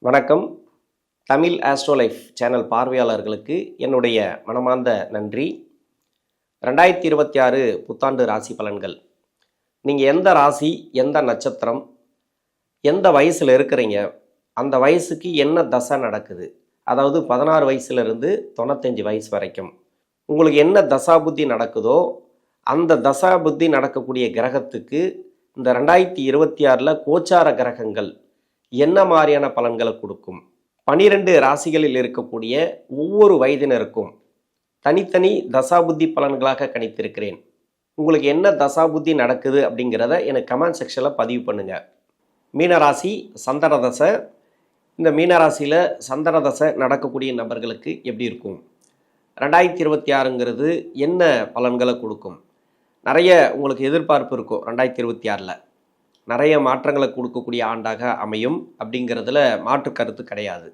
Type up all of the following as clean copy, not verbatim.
வணக்கம். தமிழ் ஆஸ்ட்ரோலைஃப் சேனல் பார்வையாளர்களுக்கு என்னுடைய மனமார்ந்த நன்றி. 2026 புத்தாண்டு ராசி பலன்கள். நீங்கள் எந்த ராசி, எந்த நட்சத்திரம், எந்த வயசில் இருக்கிறீங்க, அந்த வயசுக்கு என்ன தசை நடக்குது, அதாவது 16 வயசுலேருந்து 95 வயசு வரைக்கும் உங்களுக்கு என்ன தசாபுத்தி நடக்குதோ அந்த தசாபுத்தி நடக்கக்கூடிய கிரகத்துக்கு இந்த 2026 கோச்சார கிரகங்கள் என்ன மாதிரியான பலன்களை கொடுக்கும், 12 ராசிகளில் இருக்கக்கூடிய ஒவ்வொரு வயதினருக்கும் தனித்தனி தசாபுத்தி பலன்களாக கணித்திருக்கிறேன். உங்களுக்கு என்ன தசாபுத்தி நடக்குது அப்படிங்கிறத எனக்கு கமெண்ட் செக்ஷனில் பதிவு பண்ணுங்கள். மீனராசி சந்திர தசை. இந்த மீனராசியில் சந்திர தசை நடக்கக்கூடிய நபர்களுக்கு எப்படி இருக்கும், 2026ங்கிறது என்ன பலன்களை கொடுக்கும், நிறைய உங்களுக்கு எதிர்பார்ப்பு இருக்கும். 2026 நிறைய மாற்றங்களை கொடுக்கக்கூடிய ஆண்டாக அமையும் அப்படிங்கிறதுல மாற்று கருத்து கிடையாது.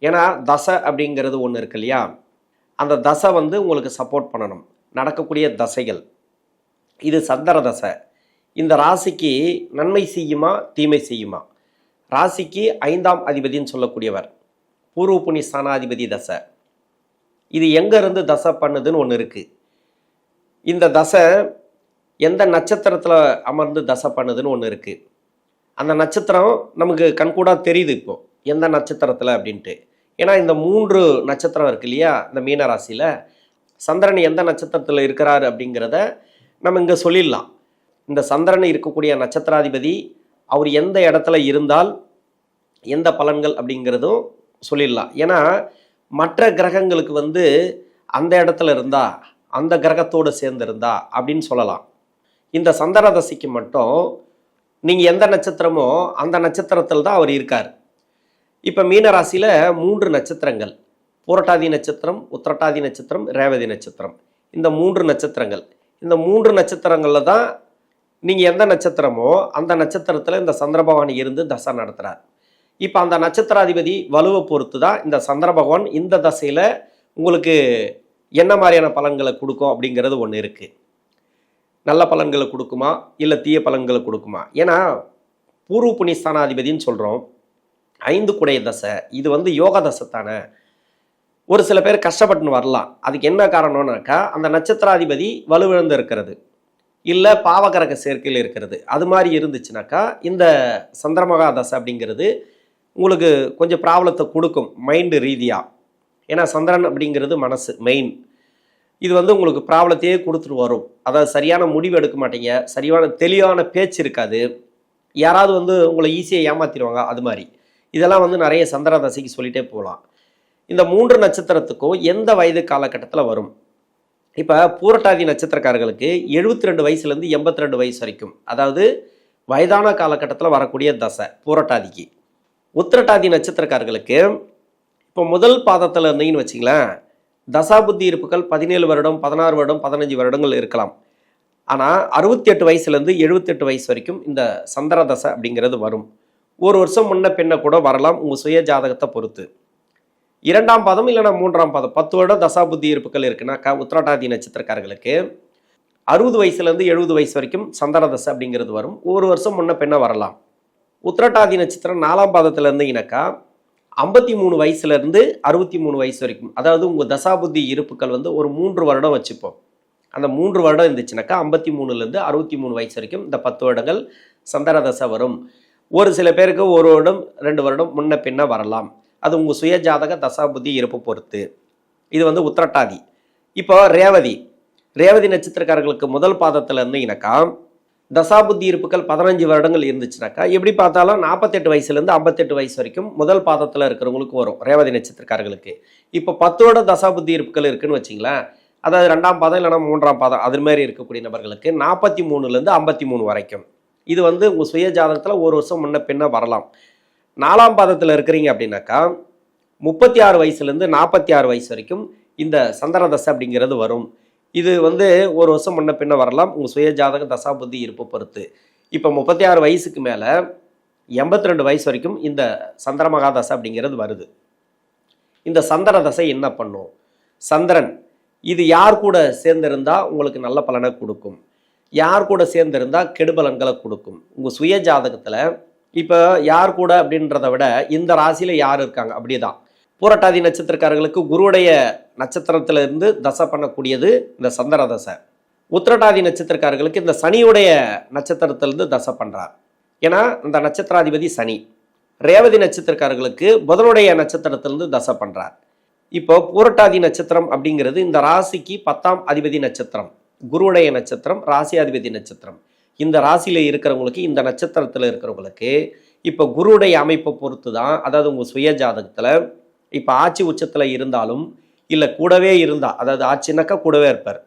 ஏன்னா தசை அப்படிங்கிறது ஒன்று இருக்கு இல்லையா, அந்த தசை உங்களுக்கு சப்போர்ட் பண்ணணும். நடக்கக்கூடிய தசைகள் இது சந்திர தசை. இந்த ராசிக்கு நன்மை செய்யுமா தீமை செய்யுமா? ராசிக்கு 5ஆம் அதிபதினு சொல்லக்கூடியவர் பூர்வ புண்ணிய ஸ்தானாதிபதி தசை. இது எங்கேருந்து தசை பண்ணுதுன்னு ஒன்று இருக்குது. இந்த தசை எந்த நட்சத்திரத்தில் அமர்ந்து தசை பண்ணுதுன்னு ஒன்று இருக்குது. அந்த நட்சத்திரம் நமக்கு கண்கூடாக தெரியுது இப்போது எந்த நட்சத்திரத்தில் அப்படின்ட்டு. ஏன்னா இந்த 3 நட்சத்திரம் இருக்கு இல்லையா, இந்த மீன ராசியில் சந்திரன் எந்த நட்சத்திரத்தில் இருக்கிறாரு அப்படிங்கிறத நம்ம இங்கே சொல்லிடலாம். இந்த சந்திரன் இருக்கக்கூடிய நட்சத்திராதிபதி அவர் எந்த இடத்துல இருந்தால் எந்த பலன்கள் அப்படிங்கிறதும் சொல்லிடலாம். ஏன்னா மற்ற கிரகங்களுக்கு அந்த இடத்துல இருந்தா, அந்த கிரகத்தோடு சேர்ந்திருந்தா அப்படின்னு சொல்லலாம். இந்த சந்திர தசைக்கு மட்டும் நீங்கள் எந்த நட்சத்திரமோ அந்த நட்சத்திரத்தில் தான் அவர் இருக்கார். இப்போ மீனராசியில் 3 நட்சத்திரங்கள், பூரட்டாதி நட்சத்திரம், உத்திரட்டாதி நட்சத்திரம், ரேவதி நட்சத்திரம். இந்த 3 நட்சத்திரங்கள், இந்த 3 நட்சத்திரங்களில் தான் நீங்கள் எந்த நட்சத்திரமோ அந்த நட்சத்திரத்தில் இந்த சந்திர பகவான் இருந்து தசை நடத்துகிறார். இப்போ அந்த நட்சத்திராதிபதி வலுவை பொறுத்து தான் இந்த சந்திர பகவான் இந்த தசையில் உங்களுக்கு என்ன மாதிரியான பலன்களை கொடுக்கும் அப்படிங்கிறது ஒன்று இருக்குது. நல்ல பலன்களை கொடுக்குமா இல்லை தீய பலன்களை கொடுக்குமா? ஏன்னா பூர்வ புண்ணிய ஸ்தானாதிபதினு சொல்கிறோம், 5 குடைய தசை. இது யோக தசை தானே. ஒரு சில பேர் கஷ்டப்பட்டுன்னு வரலாம். அதுக்கு என்ன காரணம்னாக்கா அந்த நட்சத்திராதிபதி வலுவிழந்து இருக்கிறது, இல்லை பாவகரக சேர்க்கையில் இருக்கிறது. அது மாதிரி இருந்துச்சுனாக்கா இந்த சந்திரமகா தசை அப்படிங்கிறது உங்களுக்கு கொஞ்சம் ப்ராப்ளத்தை கொடுக்கும் மைண்டு ரீதியாக. ஏன்னா சந்திரன் அப்படிங்கிறது மனசு மெயின். இது உங்களுக்கு ப்ராப்ளத்தையே கொடுத்துட்டு வரும். அதாவது சரியான முடிவு எடுக்க மாட்டீங்க, சரியான தெளிவான பேச்சு இருக்காது, யாராவது உங்களை ஈஸியாக ஏமாற்றிடுவாங்க. அது மாதிரி இதெல்லாம் நிறைய சந்திர தசைக்கு சொல்லிகிட்டே போகலாம். இந்த 3 நட்சத்திரத்துக்கும் எந்த வயது காலகட்டத்தில் வரும்? இப்போ பூரட்டாதி நட்சத்திரக்காரர்களுக்கு 72 வயசுலேருந்து 82 வயசு வரைக்கும், அதாவது வயதான காலகட்டத்தில் வரக்கூடிய தசை பூரட்டாதிக்கு. உத்திரட்டாதி நட்சத்திரக்காரர்களுக்கு இப்போ முதல் பாதத்தில் இருந்தீங்கன்னு வச்சிங்களேன், தசாபுத்தி இருப்புகள் 17 வருடம், 16 வருடம், 15 வருடங்கள் இருக்கலாம். ஆனால் 68 வயசுலேருந்து 78 வயசு வரைக்கும் இந்த சந்திர தசை அப்படிங்கிறது வரும். ஒரு வருஷம் முன்ன பின்ன கூட வரலாம், உங்கள் சுய ஜாதகத்தை பொறுத்து. 2ஆம் பாதம் இல்லைனா 3ஆம் பாதம் 10 வருடம் தசாபுத்தி இருப்புகள் இருக்குன்னாக்கா உத்திரட்டாதி நட்சத்திரக்காரர்களுக்கு 60 வயசுலேருந்து 70 வயசு வரைக்கும் சந்திர தசை அப்படிங்கிறது வரும். ஒரு வருஷம் முன்ன பின்ன வரலாம். உத்திரட்டாதி நட்சத்திரம் 4ஆம் பாதத்தில் இருந்தீங்கன்னாக்கா 53 வயசுலேருந்து 63 வயசு வரைக்கும், அதாவது உங்கள் தசாபுத்தி இருப்புகள் ஒரு 3 வருடம் வச்சுப்போம். அந்த 3 வருடம் இருந்துச்சுனாக்கா 53லேருந்து 63 வயசு வரைக்கும் இந்த 10 வருடங்கள் சந்திர தசை வரும். ஒரு சில பேருக்கு 1 வருடம் 2 வருடம் முன்ன பின்ன வரலாம். அது உங்கள் சுய ஜாதக தசாபுத்தி இருப்பு பொறுத்து. இது உத்திரட்டாதி. இப்போ ரேவதி நட்சத்திரக்காரர்களுக்கு முதல் பாதத்தில் இருந்தீங்கன்னாக்கா தசாபுத்தி இருப்புகள் 15 வருடங்கள் இருந்துச்சுனாக்கா எப்படி பார்த்தாலும் 48 வயசுலேருந்து 58 வயசு வரைக்கும் முதல் பாதத்தில் இருக்கிறவங்களுக்கு வரும் ரேவதி நட்சத்திரக்காரர்களுக்கு. இப்போ 10 வருடம் தசாபுத்தி இருப்புகள் இருக்குன்னு வச்சிங்களேன், அதாவது 2ஆம் பாதம் இல்லைனா 3ஆம் பாதம் அது மாதிரி இருக்கக்கூடிய நபர்களுக்கு 43லேருந்து 53 வரைக்கும். இது உங்கள் சுய ஜாதகத்தில் ஒரு வருஷம் முன்ன பின்ன வரலாம். 4ஆம் பாதத்தில் இருக்கிறீங்க அப்படின்னாக்கா 36 வயசுலேருந்து 46 வயசு வரைக்கும் இந்த சந்திர தசை அப்படிங்கிறது வரும். இது ஒரு வருஷம் முன்ன பின்ன வரலாம், உங்கள் சுய ஜாதக தசாபுத்தி இருப்பு பொறுத்து. இப்போ 36 வயசுக்கு மேலே 82 வயசு வரைக்கும் இந்த சந்திரமகா தசை அப்படிங்கிறது வருது. இந்த சந்திர தசை என்ன பண்ணும்? சந்திரன் இது யார் கூட சேர்ந்திருந்தால் உங்களுக்கு நல்ல பலனை கொடுக்கும், யார் கூட சேர்ந்திருந்தால் கெடுபலன்களை கொடுக்கும்? உங்கள் சுய ஜாதகத்தில் இப்போ யார் கூட அப்படின்றத விட இந்த ராசியில் யார் இருக்காங்க அப்படிதான். பூரட்டாதி நட்சத்திரக்காரர்களுக்கு குருவுடைய நட்சத்திரத்துல இருந்து தசை பண்ணக்கூடியது இந்த சந்திர தசை. உத்திரட்டாதி நட்சத்திரக்காரர்களுக்கு இந்த சனியுடைய நட்சத்திரத்திலிருந்து தசை பண்ணுறார். ஏன்னா இந்த நட்சத்திராதிபதி சனி. ரேவதி நட்சத்திரக்காரர்களுக்கு புதனுடைய நட்சத்திரத்திலிருந்து தசை பண்ணுறார். இப்போ பூரட்டாதி நட்சத்திரம் அப்படிங்கிறது இந்த ராசிக்கு 10ஆம் அதிபதி நட்சத்திரம், குருவுடைய நட்சத்திரம், ராசி அதிபதி நட்சத்திரம். இந்த ராசியில் இருக்கிறவங்களுக்கு, இந்த நட்சத்திரத்தில் இருக்கிறவங்களுக்கு இப்போ குருவுடைய அமைப்பை பொறுத்து தான், அதாவது உங்கள் சுய ஜாதகத்தில் இப்போ ஆட்சி உச்சத்தில் இருந்தாலும் இல்லை கூடவே இருந்தால், அதாவது ஆட்சினாக்கா கூடவே இருப்பார்,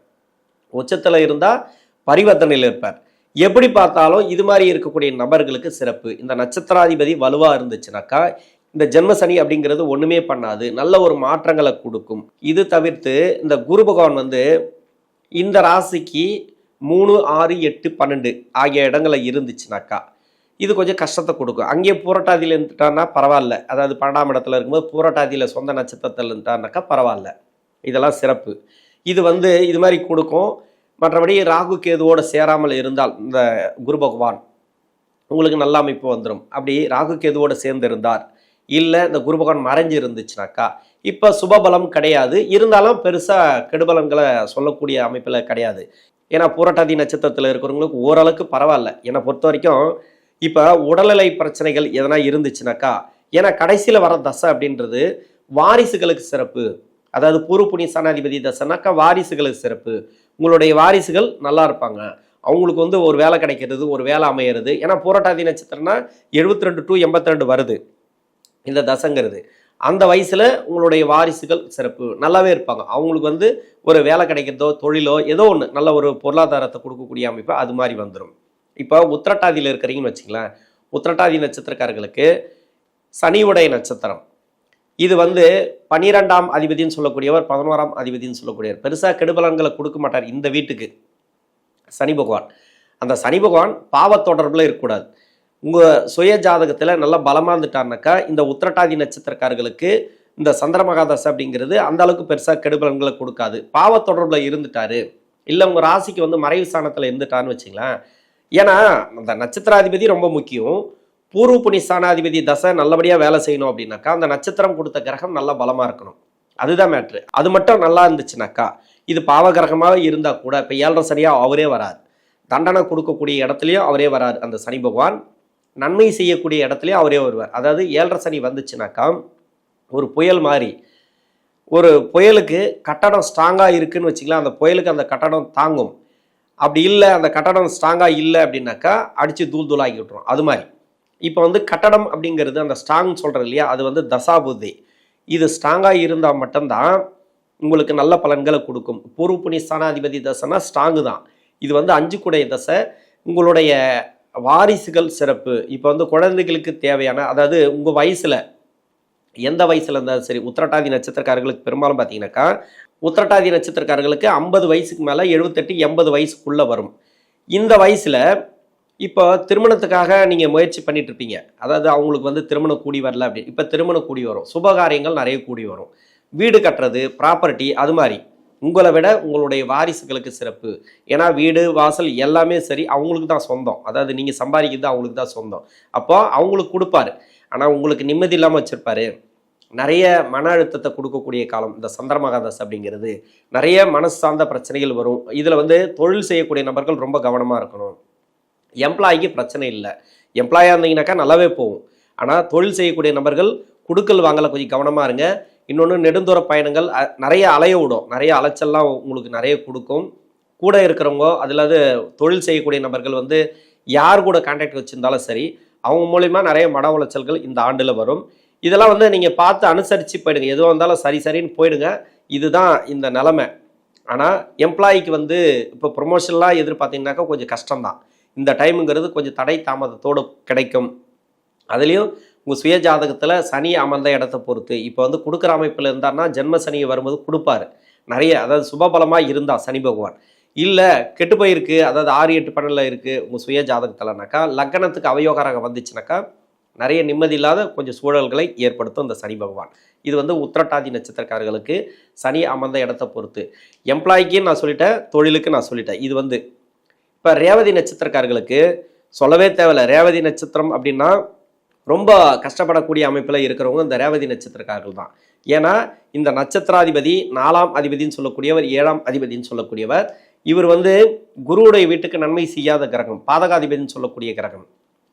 உச்சத்தில் இருந்தால் பரிவர்த்தனையில் இருப்பார். எப்படி பார்த்தாலும் இது மாதிரி இருக்கக்கூடிய நபர்களுக்கு சிறப்பு. இந்த நட்சத்திராதிபதி வலுவாக இருந்துச்சுனாக்கா இந்த ஜென்மசனி அப்படிங்கிறது ஒன்றுமே பண்ணாது, நல்ல ஒரு மாற்றங்களை கொடுக்கும். இது தவிர்த்து இந்த குரு பகவான் வந்து இந்த ராசிக்கு 3, 6, 8, 12 ஆகிய இடங்களில் இருந்துச்சுனாக்கா இது கொஞ்சம் கஷ்டத்தை கொடுக்கும். அங்கேயே பூரட்டாதியில் இருந்துட்டான்னா பரவாயில்ல, அதாவது 12ஆம் இடத்துல இருக்கும்போது பூரட்டாதியில் சொந்த நட்சத்திரத்தில் இருந்துட்டான்னாக்கா பரவாயில்ல, இதெல்லாம் சிறப்பு. இது வந்து இது மாதிரி கொடுக்கும். மற்றபடி ராகு கேதுவோடு சேராமல் இருந்தால் இந்த குரு பகவான் உங்களுக்கு நல்ல அமைப்பு வந்துடும். அப்படி ராகு கேதுவோடு சேர்ந்து இருந்தார், இல்லை இந்த குரு பகவான் மறைஞ்சு இருந்துச்சுனாக்கா இப்போ சுபபலம் கிடையாது, இருந்தாலும் பெருசாக கெடுபலன்களை சொல்லக்கூடிய அமைப்பில் கிடையாது. ஏன்னா பூரட்டாதி நட்சத்திரத்தில் இருக்கிறவங்களுக்கு ஓரளவுக்கு பரவாயில்ல. என்னை பொறுத்த வரைக்கும் இப்போ உடல்நிலை பிரச்சனைகள் எதனா இருந்துச்சுனாக்கா, ஏன்னா கடைசியில் வர தசை அப்படின்றது வாரிசுகளுக்கு சிறப்பு. அதாவது பூர்வ புண்ணிய ஸ்தானாதிபதி தசைனாக்கா வாரிசுகளுக்கு சிறப்பு. உங்களுடைய வாரிசுகள் நல்லா இருப்பாங்க, அவங்களுக்கு வந்து ஒரு வேலை கிடைக்கிறது, ஒரு வேலை அமையிறது. ஏன்னா பூரட்டாதி நட்சத்திரம்னா 72 to 82 வருது இந்த தசைங்கிறது. அந்த வயசில் உங்களுடைய வாரிசுகள் சிறப்பு, நல்லாவே இருப்பாங்க. அவங்களுக்கு வந்து ஒரு வேலை கிடைக்கிறதோ தொழிலோ ஏதோ ஒன்று நல்ல ஒரு பொருளாதாரத்தை கொடுக்கக்கூடிய அமைப்பு அது மாதிரி வந்துடும். இப்போ உத்திரட்டாதியில் இருக்கிறீங்கன்னு வச்சுங்களேன், உத்திரட்டாதி நட்சத்திரக்காரர்களுக்கு சனியுடைய நட்சத்திரம். இது வந்து 12ஆம் அதிபதினு சொல்லக்கூடியவர், 11ஆம் அதிபதினு சொல்லக்கூடியவர். பெருசாக கெடுபலன்களை கொடுக்க மாட்டார் இந்த வீட்டுக்கு சனி பகவான். அந்த சனி பகவான் பாவத்தொடர்பில் இருக்கக்கூடாது. உங்கள் சுய ஜாதகத்தில் நல்லா பலமாக இருந்துட்டாருனாக்கா இந்த உத்திரட்டாதி நட்சத்திரக்காரர்களுக்கு இந்த சந்திர மகாதசை அப்படிங்கிறது அந்த அளவுக்கு பெருசாக கெடுபலன்களை கொடுக்காது. பாவத்தொடர்பில் இருந்துட்டாரு, இல்லை உங்கள் ராசிக்கு வந்து மறைவு ஸ்தானத்தில் இருந்துட்டான்னு வச்சுங்களேன். ஏன்னா அந்த நட்சத்திராதிபதி ரொம்ப முக்கியம். பூர்வ புண்ணிய ஸ்தானாதிபதி தசை நல்லபடியாக வேலை செய்யணும் அப்படின்னாக்கா அந்த நட்சத்திரம் கொடுத்த கிரகம் நல்லா பலமாக இருக்கணும், அதுதான் மேட்ரு. அது மட்டும் நல்லா இருந்துச்சுனாக்கா, இது பாவ கிரகமாக இருந்தால் கூட இப்போ 7.5 சனியாக அவரே வராது, தண்டனை கொடுக்கக்கூடிய இடத்துலையும் அவரே வராது அந்த சனி பகவான், நன்மை செய்யக்கூடிய இடத்துலையும் அவரே வருவார். அதாவது 7.5 சனி வந்துச்சுனாக்கா ஒரு புயல் மாதிரி, ஒரு புயலுக்கு கட்டடம் ஸ்ட்ராங்காக இருக்குதுன்னு வச்சுக்கலாம், அந்த புயலுக்கு அந்த கட்டடம் தாங்கும். அப்படி இல்லை, அந்த கட்டடம் ஸ்ட்ராங்காக இல்லை அப்படின்னாக்கா அடித்து தூள் தூளாகி விட்டுரும். அது மாதிரி இப்போ வந்து கட்டடம் அப்படிங்கிறது அந்த ஸ்ட்ராங் சொல்கிறது இல்லையா, அது வந்து தசாபுத்தி. இது ஸ்ட்ராங்காக இருந்தால் மட்டும்தான் உங்களுக்கு நல்ல பலன்களை கொடுக்கும். பூர்வ புண்ணிய ஸ்தானாதிபதி தசைனா ஸ்ட்ராங்கு தான். இது வந்து 5 கூடைய தசை. உங்களுடைய வாரிசுகள் சிறப்பு. இப்போ வந்து குழந்தைகளுக்கு தேவையான, அதாவது உங்கள் வயசில் எந்த வயசில் இருந்தாலும் சரி, உத்திரட்டாதி நட்சத்திரக்காரர்களுக்கு பெரும்பாலும் பார்த்தீங்கன்னாக்கா உத்திரட்டாதி நட்சத்திரக்காரர்களுக்கு 50 வயசுக்கு மேலே 78, 80 வயசுக்குள்ளே வரும். இந்த வயசில் இப்போ திருமணத்துக்காக நீங்கள் முயற்சி பண்ணிட்டு இருப்பீங்க, அதாவது அவங்களுக்கு வந்து திருமணம் கூடி வரல அப்படின்னு. இப்போ திருமணம் கூடி வரும், சுபகாரியங்கள் நிறைய கூடி வரும், வீடு கட்டுறது, ப்ராப்பர்ட்டி, அது மாதிரி உங்களை விட உங்களுடைய வாரிசுகளுக்கு சிறப்பு. ஏன்னா வீடு வாசல் எல்லாமே சரி அவங்களுக்கு தான் சொந்தம், அதாவது நீங்கள் சம்பாதிக்கிறது அவங்களுக்கு தான் சொந்தம். அப்போ அவங்களுக்கு கொடுப்பாரு, ஆனால் உங்களுக்கு நிம்மதி இல்லாமல் வச்சுருப்பாரு. நிறைய மன அழுத்தத்தை கொடுக்கக்கூடிய காலம் இந்த சந்திர மகாதசை அப்படிங்கிறது. நிறைய மனசு சார்ந்த பிரச்சனைகள் வரும். இதில் வந்து தொழில் செய்யக்கூடிய நபர்கள் ரொம்ப கவனமாக இருக்கணும். எம்ப்ளாய்க்கு பிரச்சனை இல்லை, எம்ப்ளாயாக இருந்தீங்கன்னாக்கா நல்லாவே போகும். ஆனால் தொழில் செய்யக்கூடிய நபர்கள் குடுக்கல் வாங்கலை கொஞ்சம் கவனமாக இருங்க. இன்னொன்று நெடுந்தூர பயணங்கள் நிறைய அலைய விடும், நிறைய அலைச்சல்லாம் உங்களுக்கு நிறைய கொடுக்கும். கூட இருக்கிறவங்க அதில் தொழில் செய்யக்கூடிய நபர்கள் வந்து யார் கூட கான்டாக்ட் வச்சுருந்தாலும் சரி, அவங்க மூலிமா நிறைய மன உளைச்சல்கள் இந்த ஆண்டில் வரும். இதெல்லாம் வந்து நீங்கள் பார்த்து அனுசரித்து போயிடுங்க, எதுவாக இருந்தாலும் சரி சரின்னு போயிடுங்க. இதுதான் இந்த நிலமை. ஆனால் எம்ப்ளாய்க்கு வந்து இப்போ ப்ரொமோஷன்லாம் எதிர்பார்த்தீங்கன்னாக்கா கொஞ்சம் கஷ்டம்தான். இந்த டைமுங்கிறது கொஞ்சம் தடை தாமதத்தோடு கிடைக்கும். அதுலேயும் உங்கள் சுய ஜாதகத்தில் சனி அமர்ந்த இடத்த பொறுத்து இப்போ வந்து கொடுக்குற அமைப்பில் இருந்தார்னா ஜென்ம சனியை வரும்போது கொடுப்பாரு நிறைய, அதாவது சுபபலமாக இருந்தால் சனி பகவான். இல்லை கெட்டு போயிருக்கு, அதாவது 6, 8, 12 இருக்குது உங்கள் சுய ஜாதகத்தில்னாக்கா, லக்னத்துக்கு அவயோகராக வந்துச்சுனாக்கா நிறைய நிம்மதி இல்லாத கொஞ்சம் சூழல்களை ஏற்படுத்தும் இந்த சனி பகவான். இது வந்து உத்திரட்டாதி நட்சத்திரக்காரர்களுக்கு சனி அமர்ந்த இடத்த பொறுத்து. எம்ப்ளாய்க்கு நான் சொல்லிட்டேன், தொழிலுக்கு நான் சொல்லிட்டேன். இது வந்து இப்போ ரேவதி நட்சத்திரக்காரர்களுக்கு சொல்லவே தேவையில்லை. ரேவதி நட்சத்திரம் அப்படின்னா ரொம்ப கஷ்டப்படக்கூடிய அமைப்பில் இருக்கிறவங்க இந்த ரேவதி நட்சத்திரக்காரர்கள் தான். ஏன்னா இந்த நட்சத்திராதிபதி 4ஆம் அதிபதினு சொல்லக்கூடியவர், 7ஆம் அதிபதினு சொல்லக்கூடியவர். இவர் வந்து குருவுடைய வீட்டுக்கு நன்மை செய்யாத கிரகம், பாதகாதிபதினு சொல்லக்கூடிய கிரகம்.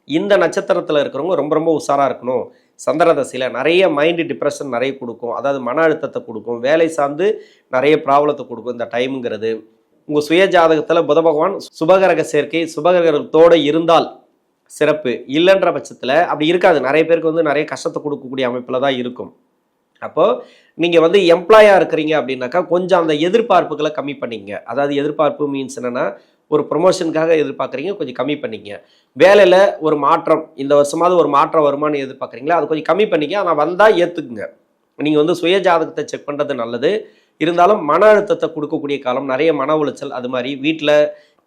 இந்த நட்சத்திரத்தில் இருக்கிறவங்க ரொம்ப ரொம்ப உஷாராக இருக்கணும். சந்திர தசையில் நிறைய மைண்டு டிப்ரெஷன் நிறைய கொடுக்கும், அதாவது மன அழுத்தத்தை கொடுக்கும், வேலை சார்ந்து நிறைய ப்ராப்ளத்தை கொடுக்கும் இந்த டைமுங்கிறது. உங்கள் சுய ஜாதகத்தில் புத பகவான் சுபகிரக சேர்க்கை சுபகிரகத்தோடு இருந்தால் சிறப்பு, இல்லைன்ற பட்சத்தில் அப்படி இருக்காது. நிறைய பேருக்கு வந்து நிறைய கஷ்டத்தை கொடுக்கக்கூடிய அமைப்பில் தான் இருக்கும். அப்போது நீங்கள் வந்து எம்ப்ளாயாக இருக்கிறீங்க அப்படின்னாக்கா கொஞ்சம் அந்த எதிர்பார்ப்புகளை கம்மி பண்ணிங்க. அதாவது எதிர்பார்ப்பு மீன்ஸ் என்னென்னா, ஒரு ப்ரொமோஷனுக்காக எதிர்பார்க்குறீங்க, கொஞ்சம் கம்மி பண்ணிங்க. வேலையில் ஒரு மாற்றம், இந்த வருஷமாவது ஒரு மாற்றம் வருமானு எதிர்பார்க்குறீங்களா, அது கொஞ்சம் கம்மி பண்ணிங்க. ஆனால் வந்தால் ஏற்றுக்குங்க. நீங்கள் வந்து சுய ஜாதகத்தை செக் பண்ணுறது நல்லது. இருந்தாலும் மன அழுத்தத்தை கொடுக்கக்கூடிய காலம், நிறைய மன உளைச்சல், அது மாதிரி வீட்டில்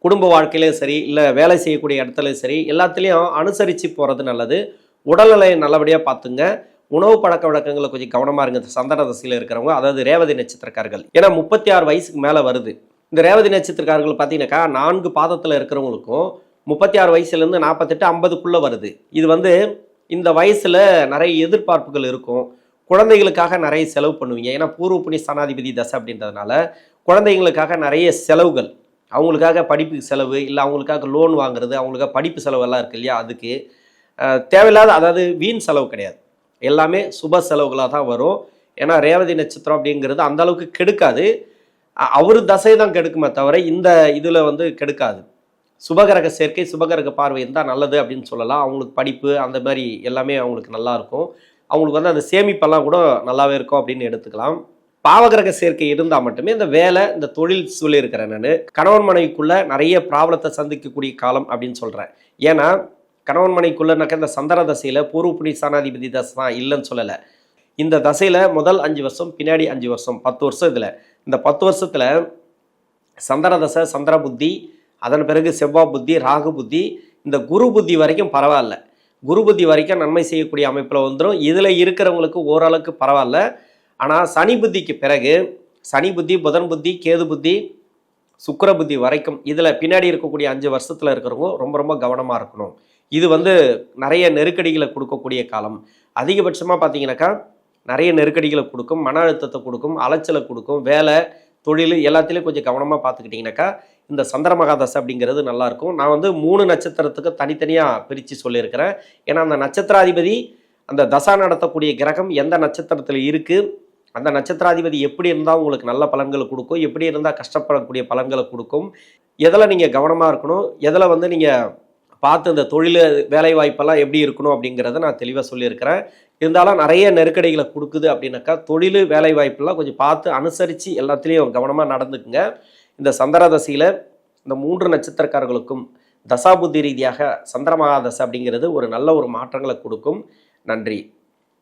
குடும்ப வாழ்க்கையிலையும் சரி, இல்லை வேலை செய்யக்கூடிய இடத்துலையும் சரி, எல்லாத்துலேயும் அனுசரித்து போகிறது நல்லது. உடல்நிலையை நல்லபடியாக பார்த்துங்க. உணவு பழக்க வழக்கங்களை கொஞ்சம் கவனமாக இருங்க சந்திர தசையில் இருக்கிறவங்க, அதாவது ரேவதி நட்சத்திரக்காரர்கள். ஏன்னா 36 வயசுக்கு மேலே வருது. இந்த ரேவதி நட்சத்திரக்காரர்கள் பார்த்தீங்கன்னாக்கா 4 பாதத்தில் இருக்கிறவங்களுக்கும் 36 வயசுலேருந்து 48 50க்குள்ளே வருது. இது வந்து இந்த வயசில் நிறைய எதிர்பார்ப்புகள் இருக்கும். குழந்தைகளுக்காக நிறைய செலவு பண்ணுவீங்க. ஏன்னா பூர்வ புண்ணிய ஸ்தானாதிபதி தசை அப்படின்றதுனால குழந்தைங்களுக்காக நிறைய செலவுகள், அவங்களுக்காக படிப்பு செலவு, இல்லை அவங்களுக்காக லோன் வாங்குறது, அவங்களுக்காக படிப்பு செலவெல்லாம் இருக்குது இல்லையா, அதுக்கு தேவையில்லாத, அதாவது வீண் செலவு கிடையாது, எல்லாமே சுப செலவுகளாக தான் வரும். ஏன்னா ரேவதி நட்சத்திரம் அப்படிங்கிறது அந்த அளவுக்கு கெடுக்காது. அவர் தசை தான் கெடுக்குமே தவிர இந்த இதில் வந்து கெடுக்காது. சுபகிரக சேர்க்கை சுபகிரக பார்வை இருந்தால் நல்லது அப்படின்னு சொல்லலாம். அவங்களுக்கு படிப்பு அந்த மாதிரி எல்லாமே அவங்களுக்கு நல்லாயிருக்கும். அவங்களுக்கு வந்து அந்த சேமிப்பெல்லாம் கூட நல்லாவே இருக்கும் அப்படின்னு எடுத்துக்கலாம். பாவகிரக சேர்க்கை இருந்தால் மட்டுமே இந்த வேலை, இந்த தொழில் சொல்லியிருக்கிறேன் நான். கணவன் மனைவிக்குள்ளே நிறைய ப்ராப்ளத்தை சந்திக்கக்கூடிய காலம் அப்படின்னு சொல்கிறேன். ஏன்னா கணவன் மனைவிக்குள்ளனாக்க இந்த சந்திர தசையில் பூர்வ புண்ணிய ஸ்தானாதிபதி தசை தான் இல்லைன்னு சொல்லலை. இந்த தசையில் முதல் 5 வருஷம், பின்னாடி 5 வருஷம், 10 வருஷம். இதில் இந்த 10 வருஷத்தில் சந்திர தசை, சந்திர புத்தி, அதன் பிறகு செவ்வாய் புத்தி, ராகு புத்தி, இந்த குரு புத்தி வரைக்கும் பரவாயில்ல. குரு புத்தி வரைக்கும் நன்மை செய்யக்கூடிய அமைப்பில் வந்துடும். இதில் இருக்கிறவங்களுக்கு ஓரளவுக்கு பரவாயில்ல. ஆனால் சனி புத்திக்கு பிறகு சனி புத்தி, புதன் புத்தி, கேது புத்தி, சுக்கிர புத்தி வரைக்கும் இதில் பின்னாடி இருக்கக்கூடிய 5 வருஷத்தில் இருக்கிறவங்க ரொம்ப ரொம்ப கவனமாக இருக்கணும். இது வந்து நிறைய நெருக்கடிகளை கொடுக்கக்கூடிய காலம். அதிகபட்சமாக பார்த்தீங்கன்னாக்கா நிறைய நெருக்கடிகளை கொடுக்கும், மன அழுத்தத்தை கொடுக்கும், அலைச்சலை கொடுக்கும். வேலை தொழில் எல்லாத்துலேயும் கொஞ்சம் கவனமாக பார்த்துக்கிட்டிங்கனாக்கா இந்த சந்திர மகாதசை அப்படிங்கிறது நல்லாயிருக்கும். நான் வந்து 3 நட்சத்திரத்துக்கு தனித்தனியாக பிரித்து சொல்லியிருக்கிறேன். ஏன்னா அந்த நட்சத்திராதிபதி, அந்த தசா நடத்தக்கூடிய கிரகம் எந்த நட்சத்திரத்தில் இருக்குது, அந்த நட்சத்திராதிபதி எப்படி இருந்தால் உங்களுக்கு நல்ல பலன்களை கொடுக்கும், எப்படி இருந்தால் கஷ்டப்படக்கூடிய பலன்களை கொடுக்கும், எதில் நீங்கள் கவனமாக இருக்கணும், எதில் வந்து நீங்கள் பார்த்து இந்த தொழில் வேலை வாய்ப்பெல்லாம் எப்படி இருக்கணும் அப்படிங்கிறத நான் தெளிவாக சொல்லியிருக்கிறேன். இருந்தாலும் நிறைய நெருக்கடிகளை கொடுக்குது அப்படின்னாக்கா தொழில் வேலை வாய்ப்பெல்லாம் கொஞ்சம் பார்த்து அனுசரித்து எல்லாத்துலேயும் கவனமாக நடந்துக்குங்க. இந்த சந்திர தசையில் இந்த 3 நட்சத்திரக்காரர்களுக்கும் தசாபுத்தி ரீதியாக சந்திர மகாதசை அப்படிங்கிறது ஒரு நல்ல ஒரு மாற்றங்களை கொடுக்கும். நன்றி.